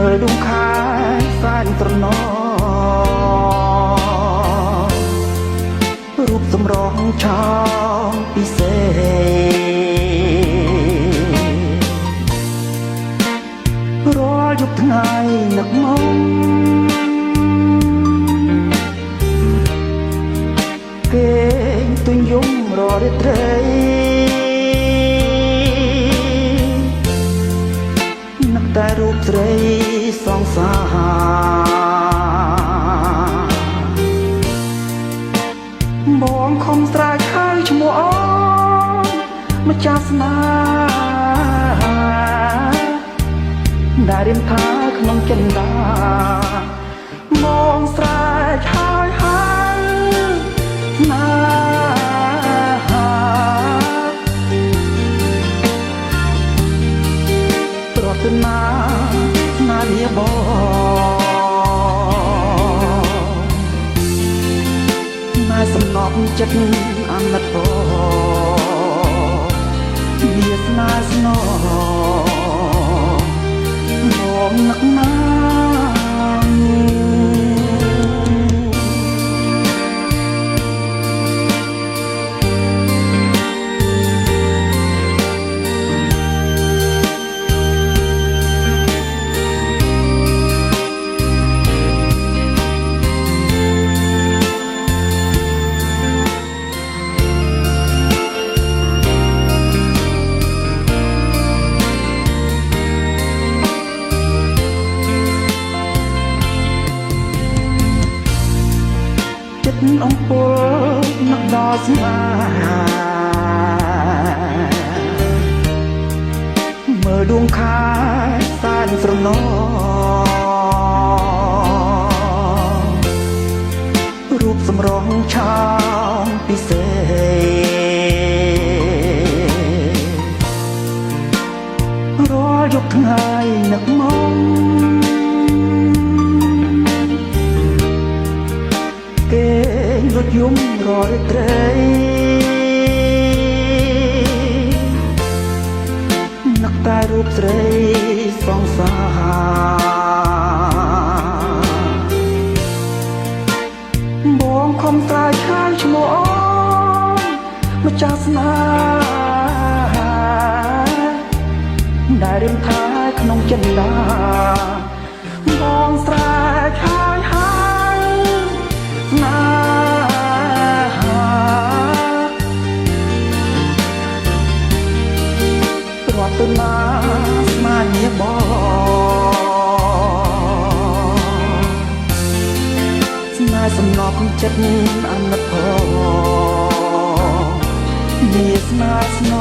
មើលដួងខែសែនត្រណរូបសម្រស់ឆោមពិសេសរាល់យប់ថ្ងៃនឹកមកគេទុញយំររាត្រីនឹកតែរូបស្រីសងសារបងខំស្រែកហៅឈ្មោះអូនម្ចាស់ស្នេហាដែលរៀមថាក្នុងចិន្តាបងស្រែកហើយណាប្រទនានារីបងណែសំណប់ចិត្តអាណិតបងវាស្នេហ៍ស្នបងនឹកណាអំពើនឹកដល់ស្នេហាមើលដួងខែសែនស្រណរូបសម្រស់ឆោមពិសេសរាល់យប់ថ្ងៃនឹកមករត់យំរយត្រីនឹកតែរូបស្រីសងសារបងខំស្រែកហៅឈ្មោះអូនម្ចាស់ស្នេហាដែលរៀមថាក្នុងចិន្តាបងស្រែកហើយណារតនាស្មារតីបងស្នេហ៍សំណប់ចិត្តអាណិតផងវាស្នេហ៍ស្ន